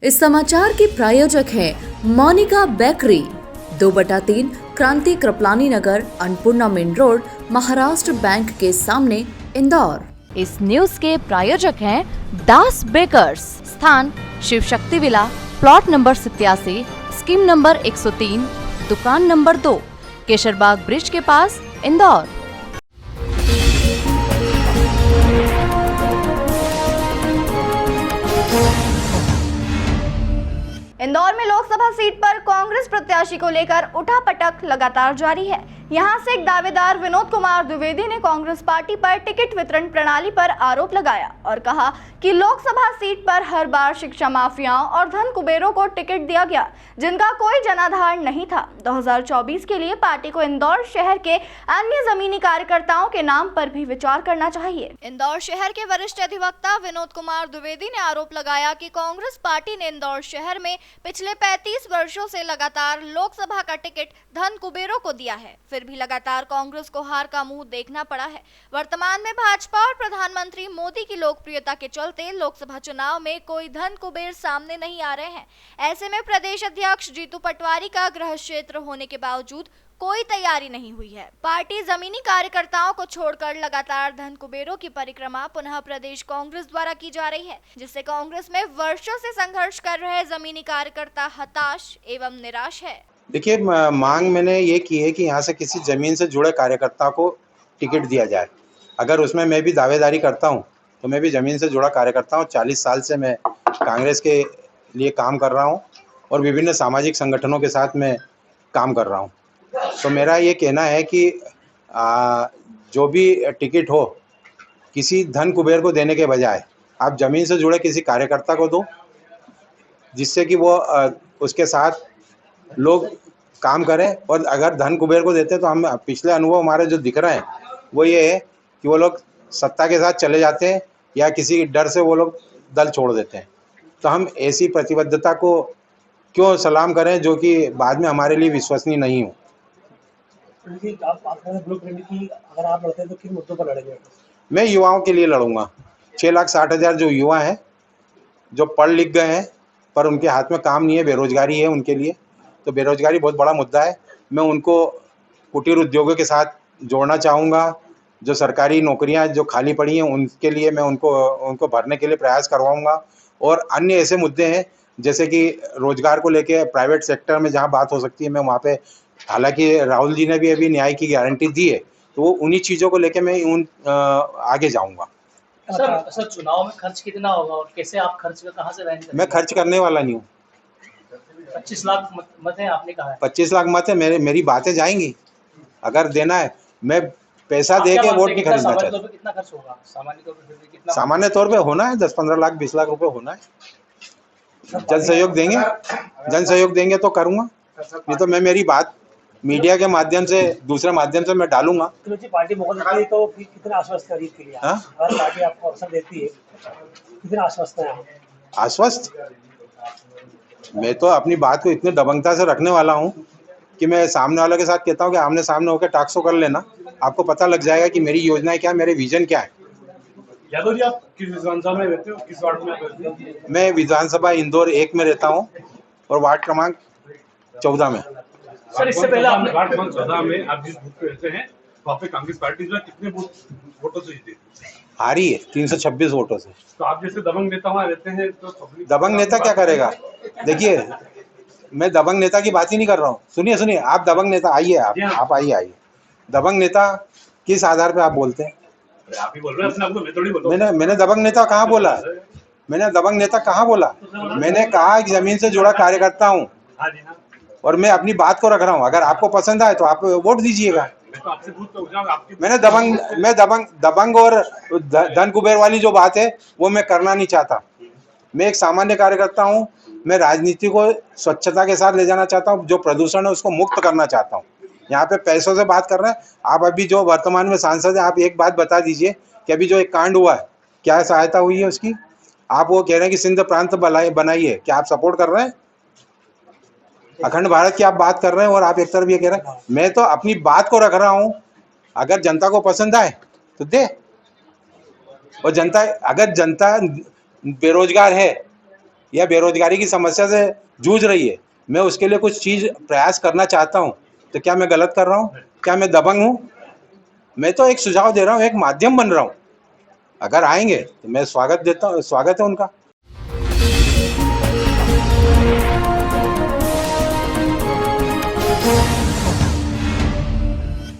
इस समाचार के प्रायोजक हैं Monika bakery, 2/3 Kranti Kripalani Nagar, Annapurna main road, Maharashtra bank के सामने, इंदौर। इस न्यूज के प्रायोजक हैं दास बेकर्स, स्थान Shiv Shakti villa, plot number 87, scheme number 103, दुकान नंबर 2, केशरबाग ब्रिज के पास, इंदौर। इंदौर में लोकसभा सीट पर कांग्रेस प्रत्याशी को लेकर उठापटक लगातार जारी है। यहां से एक दावेदार विनोद कुमार द्विवेदी ने कांग्रेस पार्टी पर टिकट वितरण प्रणाली पर आरोप लगाया और कहा कि लोकसभा सीट पर हर बार शिक्षा माफियाओं और धन कुबेरों को टिकट दिया गया, जिनका कोई जनाधार नहीं था। 2024 के लिए पार्टी को इंदौर शहर के अन्य जमीनी कार्यकर्ताओं के नाम पर भी विचार करना चाहिए। इंदौर शहर के वरिष्ठ अधिवक्ता विनोद कुमार द्विवेदी ने आरोप लगाया कि कांग्रेस पार्टी ने इंदौर शहर में पिछले 35 वर्षों से लगातार लोकसभा का टिकट धन कुबेरों को दिया है, फिर भी लगातार कांग्रेस को हार का मुंह देखना पड़ा है। वर्तमान में भाजपा और प्रधानमंत्री मोदी की लोकप्रियता के चलते लोकसभा चुनाव में कोई धन कुबेर सामने नहीं आ रहे हैं। ऐसे में प्रदेश अध्यक्ष जीतू पटवारी का गृह क्षेत्र होने के बावजूद कोई तैयारी नहीं हुई है। पार्टी जमीनी कार्यकर्ताओं को छोड़कर लगातार धन कुबेरों की परिक्रमा पुनः प्रदेश कांग्रेस द्वारा की जा रही है, जिससे कांग्रेस में वर्षों से संघर्ष कर रहे जमीनी कार्यकर्ता हताश एवं निराश है। देखिए, मांग मैंने ये की है कि यहाँ से किसी जमीन से जुड़े कार्यकर्ता को टिकट दिया जाए। अगर उसमें मैं भी दावेदारी करता हूँ तो मैं भी ज़मीन से जुड़ा कार्यकर्ता हूँ। 40 साल से मैं कांग्रेस के लिए काम कर रहा हूँ और विभिन्न सामाजिक संगठनों के साथ मैं काम कर रहा हूँ। तो मेरा ये कहना है कि जो भी टिकट हो किसी धन कुबेर को देने के बजाय आप ज़मीन से जुड़े किसी कार्यकर्ता को दो, जिससे कि वो उसके साथ लोग काम करें। और अगर धन कुबेर को देते हैं तो हम पिछले अनुभव हमारे जो दिख रहे हैं वो ये है कि वो लोग सत्ता के साथ चले जाते हैं या किसी डर से वो लोग दल छोड़ देते हैं। तो हम ऐसी प्रतिबद्धता को क्यों सलाम करें जो कि बाद में हमारे लिए विश्वसनीय नहीं हो। अगर आप लड़ते हैं तो किन मुद्दों पर लड़ेंगे? मैं युवाओं के लिए लड़ूंगा। 6,60,000 जो युवा हैं, जो पढ़ लिख गए हैं पर उनके हाथ में काम नहीं है, बेरोजगारी है उनके लिए। तो बेरोजगारी बहुत बड़ा मुद्दा है। मैं उनको कुटीर उद्योगों के साथ जोड़ना चाहूँगा। जो सरकारी नौकरियां जो खाली पड़ी हैं उनके लिए मैं उनको भरने के लिए प्रयास करवाऊँगा। और अन्य ऐसे मुद्दे हैं जैसे कि रोजगार को लेके प्राइवेट सेक्टर में जहाँ बात हो सकती है मैं वहाँ पे, हालांकि राहुल जी ने भी अभी न्याय की गारंटी दी है, तो वो उन्हीं चीज़ों को लेके मैं आगे जाऊँगा। सर, चुनाव में खर्च कितना होगा और कैसे आप खर्च का कहाँ से अरेंज करेंगे? मैं खर्च करने वाला नहीं हूँ। 25 लाख मत हैं आपने कहा है। 25 लाख मत है, मेरी बातें जाएंगी। अगर देना है मैं पैसा दे के वोट नहीं खरीदना चाहता। कितना खर्च होगा सामान्य तौर पर? कितना सामान्य तौर पे होना है 10-15 लाख 20 लाख रुपए होना है। जन सहयोग देंगे तो करूंगा, नहीं तो मैं मेरी बात मीडिया के माध्यम से दूसरे माध्यम से मैं डालूंगा। पार्टी मौका देती है तो कितना आश्वस्त है के लिए? अगर पार्टी आपको अवसर देती है कितना आश्वस्त है? आश्वस्त मैं तो अपनी बात को इतने दबंगता से रखने वाला हूँ कि मैं सामने वाले के साथ कहता हूँ कि आमने सामने होकर टाक्सो कर लेना, आपको पता लग जाएगा कि मेरी योजनाएं क्या है, मेरे विजन क्या है। यादव जी, आप किस विधानसभा में रहते हो, किस वार्ड में रहते हो? मैं विधानसभा इंदौर 1 में रहता हूँ और वार्ड क्रमांक 14 में। सर, इससे पहले आपने वार्ड क्रमांक 14 में आप जिस बूथ पे रहते हैं वहाँ पे कांग्रेस पार्टी जो है कितने वोटों से जीती? हारी है 326 वोटों से। तो आप जैसे दबंग नेता वहाँ रहते हैं तो दबंग नेता क्या करेगा? देखिए, मैं दबंग नेता की बात ही नहीं कर रहा हूँ। सुनिए, आप दबंग नेता आइए, आप आइए। दबंग नेता किस आधार पे आप बोलते हैं? आप ही बोल रहे हैं अपने आप को, मैं थोड़ी बोल रहा हूं। मैंने दबंग नेता कहाँ बोला? मैंने दबंग नेता कहाँ बोला? मैंने कहा कि जमीन से जुड़ा कार्यकर्ता हूँ और मैं अपनी बात को रख रहा हूँ। अगर आपको पसंद आए तो आप वोट दीजिएगा। मैंने दबंग और धन कुबेर वाली जो बात है वो मैं करना नहीं चाहता। मैं एक सामान्य कार्यकर्ता हूँ। मैं राजनीति को स्वच्छता के साथ ले जाना चाहता हूँ, जो प्रदूषण है उसको मुक्त करना चाहता हूँ। यहाँ पे पैसों से बात कर रहे हैं आप। अभी जो वर्तमान में सांसद है, आप एक बात बता दीजिए कि अभी जो एक कांड हुआ है क्या सहायता हुई है उसकी? आप वो कह रहे हैं कि सिंध प्रांत बनाई है, क्या आप सपोर्ट कर रहे हैं? अखंड भारत की आप बात कर रहे हैं और आप एक तरफ ये कह रहे हैं। मैं तो अपनी बात को रख रहा हूँ। अगर जनता को पसंद आए तो दे। और अगर जनता बेरोजगार है या बेरोजगारी की समस्या से जूझ रही है, मैं उसके लिए कुछ चीज़ प्रयास करना चाहता हूँ, तो क्या मैं गलत कर रहा हूँ? क्या मैं दबंग हूँ? मैं तो एक सुझाव दे रहा हूँ, एक माध्यम बन रहा हूँ। अगर आएंगे तो मैं स्वागत है उनका।